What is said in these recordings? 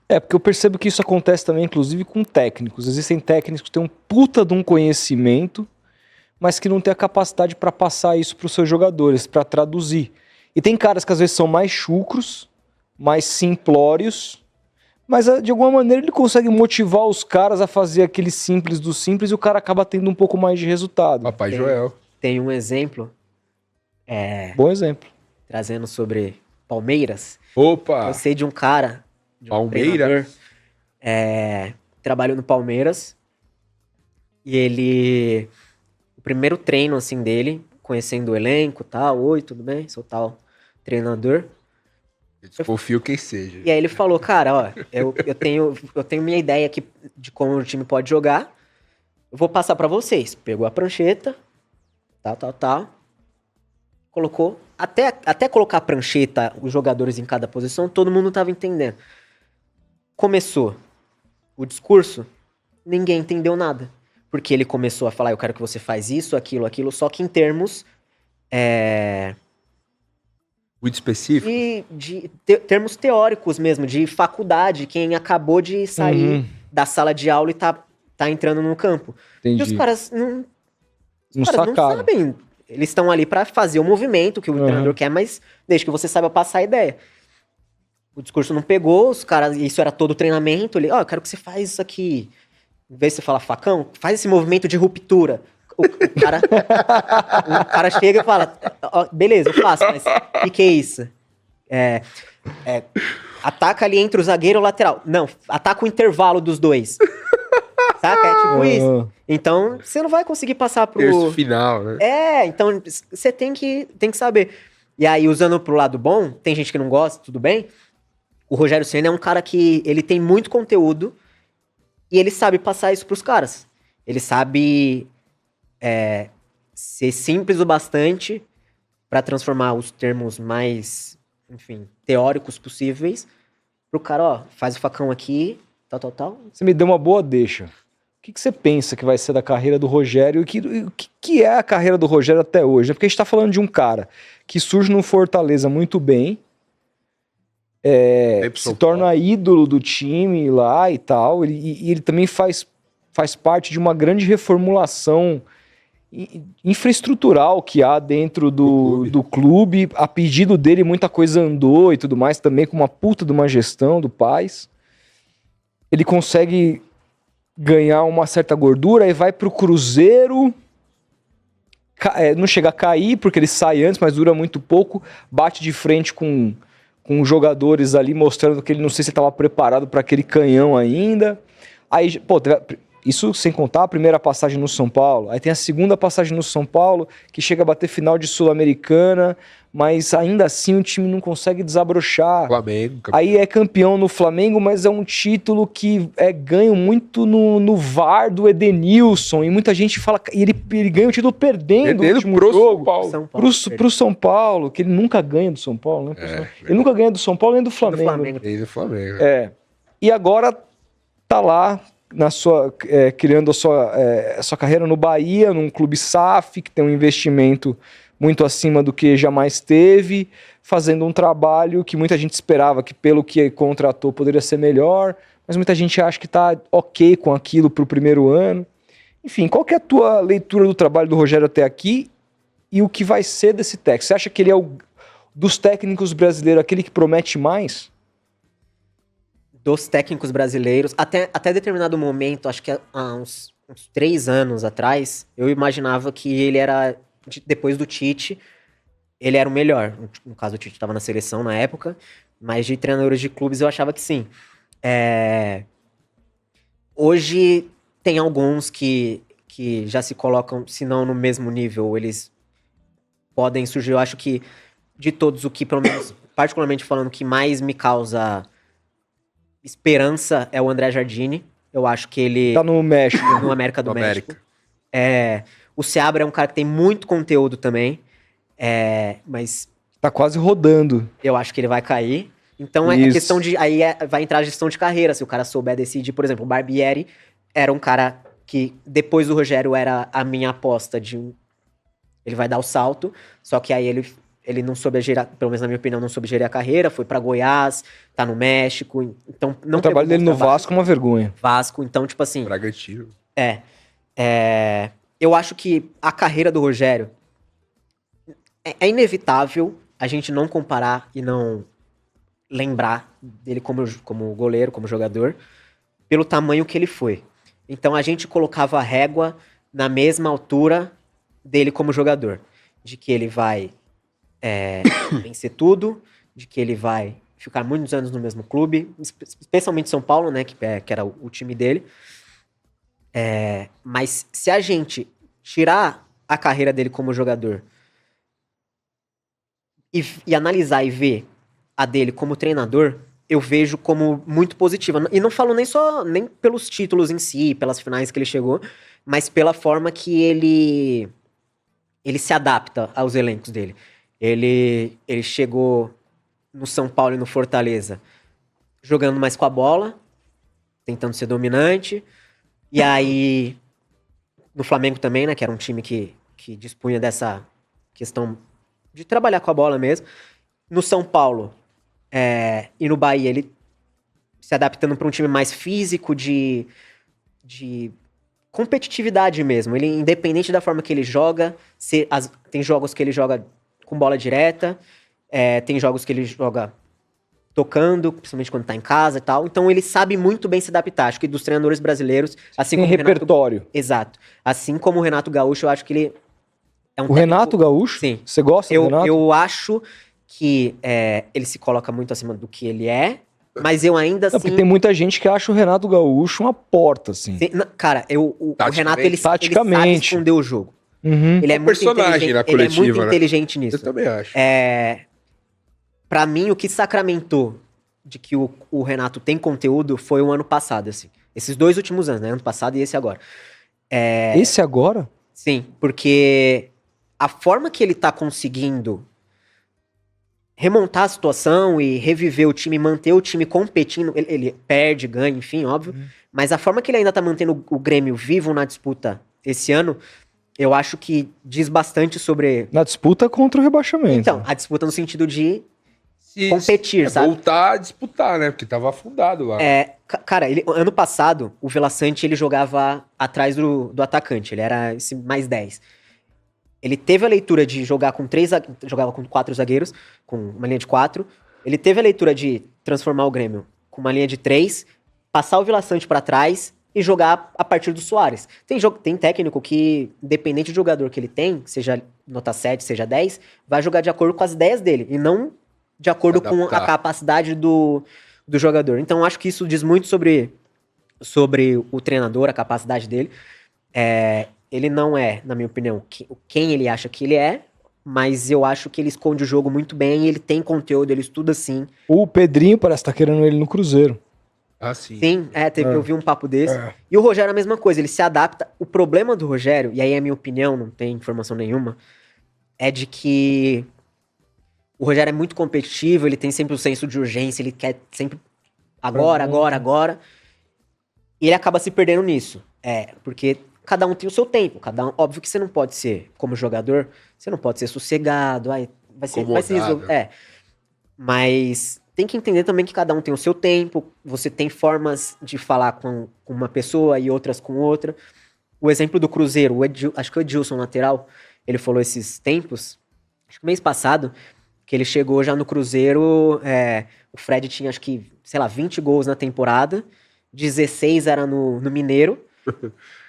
Porque eu percebo que isso acontece também, inclusive, com técnicos. Existem técnicos que têm um puta de um conhecimento, mas que não tem a capacidade para passar isso para os seus jogadores, para traduzir. E tem caras que às vezes são mais chucros, mais simplórios, mas de alguma maneira ele consegue motivar os caras a fazer aquele simples do simples e o cara acaba tendo um pouco mais de resultado. Papai Joel. Tem um exemplo, Bom exemplo. trazendo sobre Palmeiras. Opa! Eu sei de um cara, de um Palmeiras? treinador, trabalhou no Palmeiras, e ele, o primeiro treino, assim, dele, conhecendo o elenco, tal, oi, tudo bem, sou tal treinador. Eu desconfio quem seja. E aí ele falou, cara, ó, eu tenho minha ideia aqui de como o time pode jogar, eu vou passar pra vocês. Pegou a prancheta, tal, colocou, até colocar a prancheta, os jogadores em cada posição, todo mundo tava entendendo. Começou o discurso, ninguém entendeu nada. Porque ele começou a falar, eu quero que você faz isso, aquilo, só que em termos Muito específico? de termos teóricos mesmo, de faculdade, quem acabou de sair da sala de aula e tá entrando no campo. Entendi. E os caras Não não sacaram. sabem. Eles estão ali pra fazer o movimento que o treinador quer, mas desde que você saiba passar a ideia. O discurso não pegou, os caras, isso era todo o treinamento. Ele, eu quero que você faz isso aqui. Em vez de você falar facão, faz esse movimento de ruptura. O cara chega e fala, beleza, eu faço, mas o que é isso? Ataca ali entre o zagueiro e o lateral. Não, ataca o intervalo dos dois. Saca? É tipo isso. Então, você não vai conseguir passar pro... Terço final, né? Então, você tem que saber. E aí, usando pro lado bom, tem gente que não gosta, tudo bem. O Rogério Ceni é um cara que ele tem muito conteúdo e ele sabe passar isso pros caras. Ele sabe ser simples o bastante pra transformar os termos mais, enfim, teóricos possíveis pro cara, faz o facão aqui, tal. Você me deu uma boa deixa. O que você pensa que vai ser da carreira do Rogério e o que é a carreira do Rogério até hoje? Porque a gente tá falando de um cara que surge no Fortaleza muito bem, se torna ídolo do time lá e tal, e ele também faz parte de uma grande reformulação infraestrutural que há dentro do clube. A pedido dele muita coisa andou e tudo mais, também com uma puta de uma gestão do Paes. Ele consegue ganhar uma certa gordura e vai pro Cruzeiro, não chega a cair porque ele sai antes, mas dura muito pouco, bate de frente com jogadores ali, mostrando que ele não sei se estava preparado para aquele canhão ainda. Aí, isso sem contar a primeira passagem no São Paulo. Aí tem a segunda passagem no São Paulo, que chega a bater final de Sul-Americana, mas ainda assim o time não consegue desabrochar. Flamengo. Aí é campeão no Flamengo, mas é um título que é ganho muito no VAR do Edenilson, e muita gente fala... E ele ganha o título perdendo o último jogo pro São Paulo, que ele nunca ganha do São Paulo, né? Ele nunca ganha do São Paulo nem do Flamengo. E do Flamengo. E agora tá lá criando a sua carreira no Bahia, num clube SAF, que tem um investimento muito acima do que jamais teve, fazendo um trabalho que muita gente esperava que, pelo que contratou, poderia ser melhor, mas muita gente acha que tá ok com aquilo pro primeiro ano. Enfim, qual que é a tua leitura do trabalho do Rogério até aqui e o que vai ser desse técnico? Você acha que ele é dos técnicos brasileiros aquele que promete mais? Dos técnicos brasileiros, até determinado momento, acho que há uns 3 anos atrás, eu imaginava que ele era, depois do Tite, ele era o melhor. No caso, o Tite estava na seleção na época, mas de treinadores de clubes eu achava que sim. Hoje tem alguns que já se colocam, se não no mesmo nível, eles podem surgir. Eu acho que de todos, o que, pelo menos, particularmente falando, que mais me causa esperança é o André Jardine. Eu acho que ele... Tá no México. No América do México. O Seabra é um cara que tem muito conteúdo também, mas... Tá quase rodando. Eu acho que ele vai cair. Então é questão de... Aí vai entrar a gestão de carreira, se o cara souber decidir. Por exemplo, o Barbieri era um cara que, depois do Rogério, era a minha aposta de... Ele vai dar o salto, só que aí ele ele não soube gerir, pelo menos na minha opinião, não soube gerir a carreira, foi pra Goiás, tá no México, então não. O trabalho dele no Vasco é uma vergonha. Vasco, então, tipo assim... Bragantino. Eu acho que a carreira do Rogério é inevitável a gente não comparar e não lembrar dele como goleiro, como jogador, pelo tamanho que ele foi. Então a gente colocava a régua na mesma altura dele como jogador. De que ele vai vencer tudo, de que ele vai ficar muitos anos no mesmo clube, especialmente São Paulo, né, que era o time dele. Mas se a gente tirar a carreira dele como jogador e analisar e ver a dele como treinador, eu vejo como muito positiva. E não falo nem pelos títulos em si, pelas finais que ele chegou, mas pela forma que ele se adapta aos elencos dele. Ele chegou no São Paulo e no Fortaleza jogando mais com a bola, tentando ser dominante. E aí, no Flamengo também, né, que era um time que dispunha dessa questão de trabalhar com a bola mesmo. No São Paulo e no Bahia, ele se adaptando para um time mais físico, de competitividade mesmo. Ele, independente da forma que ele joga, tem jogos que ele joga com bola direta, tem jogos que ele joga tocando, principalmente quando tá em casa e tal. Então ele sabe muito bem se adaptar. Acho que dos treinadores brasileiros, assim tem como repertório. Exato. Assim como o Renato Gaúcho, eu acho que ele é um O Renato Gaúcho? Sim. Você gosta do Renato? Eu acho que ele se coloca muito acima do que ele é, mas eu ainda assim... Porque tem muita gente que acha o Renato Gaúcho uma porta, assim. Cara, o Renato, ele sabe esconder o jogo. Uhum. Ele é muito personagem na coletiva, ele é muito inteligente nisso. Eu também acho. Pra mim, o que sacramentou de que o Renato tem conteúdo foi o ano passado, assim. Esses 2 últimos anos, né? Ano passado e esse agora. Esse agora? Sim, porque a forma que ele tá conseguindo remontar a situação e reviver o time, manter o time competindo, ele perde, ganha, enfim, óbvio, mas a forma que ele ainda tá mantendo o Grêmio vivo na disputa esse ano, eu acho que diz bastante sobre... Na disputa contra o rebaixamento. Então, a disputa no sentido de competir, sabe? Voltar a disputar, né? Porque tava afundado lá. Cara, ano passado, o Vila Sante, ele jogava atrás do atacante, ele era esse mais 10. Ele teve a leitura de jogar jogava com 4 zagueiros, com uma linha de 4. Ele teve a leitura de transformar o Grêmio com uma linha de 3, passar o Vila Sante pra trás e jogar a partir do Suárez. Tem técnico que, independente do jogador que ele tem, seja nota 7, seja 10, vai jogar de acordo com as ideias dele, e não de acordo com a capacidade do jogador. Então, acho que isso diz muito sobre o treinador, a capacidade dele. Ele não é, na minha opinião, quem ele acha que ele é, mas eu acho que ele esconde o jogo muito bem, ele tem conteúdo, ele estuda sim. O Pedrinho parece estar querendo ele no Cruzeiro. Ah, sim. Sim, eu vi um papo desse. E o Rogério é a mesma coisa, ele se adapta. O problema do Rogério, e aí é a minha opinião, não tem informação nenhuma, é de que o Rogério é muito competitivo, ele tem sempre o senso de urgência, ele quer sempre agora. E ele acaba se perdendo nisso. Porque cada um tem o seu tempo, óbvio que você não pode ser, como jogador, você não pode ser sossegado, vai se resolver. Mas tem que entender também que cada um tem o seu tempo, você tem formas de falar com uma pessoa e outras com outra. O exemplo do Cruzeiro, acho que o Edilson, lateral, ele falou esses tempos, acho que mês passado, que ele chegou já no Cruzeiro, o Fred tinha, acho que, 20 gols na temporada, 16 era no Mineiro,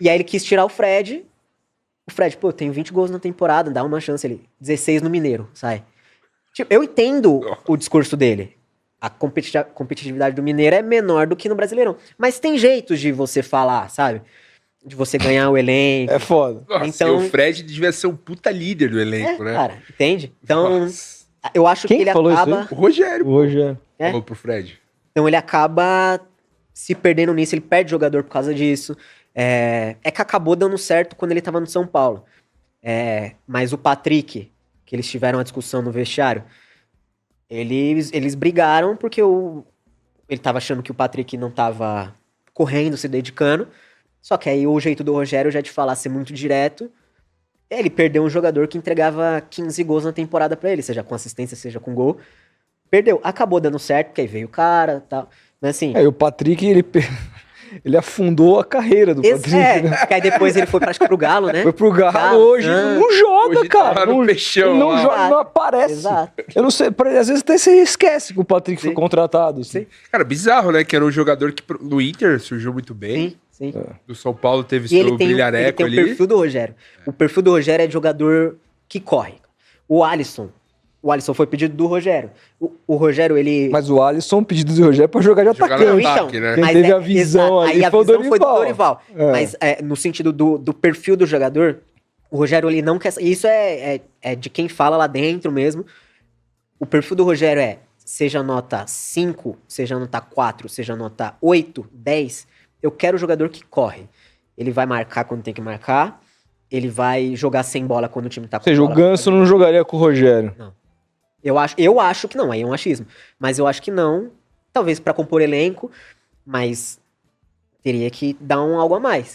e aí ele quis tirar o Fred, pô, eu tenho 20 gols na temporada, dá uma chance, ele, 16 no Mineiro, sai. Tipo, eu entendo o discurso dele, a competitividade do Mineiro é menor do que no Brasileirão, mas tem jeitos de você falar, sabe? De você ganhar o elenco. É foda. Nossa, então, o Fred devia ser um puta líder do elenco, né? Cara, entende? Então, Nossa. eu acho Quem que ele falou acaba... isso O Rogério. É? Pro Fred. Então ele acaba se perdendo nisso, ele perde jogador por causa disso. Que acabou dando certo quando ele tava no São Paulo. Mas o Patrick, que eles tiveram a discussão no vestiário, eles brigaram porque ele tava achando que o Patrick não tava correndo, se dedicando. Só que aí o jeito do Rogério já de falar ser muito direto. Ele perdeu um jogador que entregava 15 gols na temporada pra ele, seja com assistência, seja com gol. Perdeu. Acabou dando certo, porque aí veio o cara e tal. Mas assim... E o Patrick, ele afundou a carreira do Patrick, né? Porque aí depois ele foi prática pro Galo, né? Foi pro Galo, hoje não joga, Hoje cara. tá no peixão, ele não lá. joga, não aparece. Exato. Eu não sei, às vezes até você esquece que o Patrick foi contratado. Assim. Cara, bizarro, né? Que era um jogador que no Inter surgiu muito bem. Sim. Do São Paulo teve E ele seu tem brilhareco o ali. perfil do Rogério. O perfil do Rogério é de jogador que corre. O Alisson foi pedido do Rogério. O Rogério, ele... Mas o Alisson, pedido do Rogério, pra jogar de Jogar atacante. no Não, ataque, né? Quem mas teve a visão ali aí a foi o visão foi do Dorival. Dorival. Mas no sentido do perfil do jogador, o Rogério, ele não quer... Isso é de quem fala lá dentro mesmo. O perfil do Rogério seja nota 5, seja nota 4, seja nota 8, 10, eu quero o jogador que corre. Ele vai marcar quando tem que marcar, ele vai jogar sem bola quando o time tá com Ou seja, bola. o Ganso não jogaria com o Rogério. Eu acho que não, aí é um achismo. Mas eu acho que não, talvez pra compor elenco, mas teria que dar algo a mais.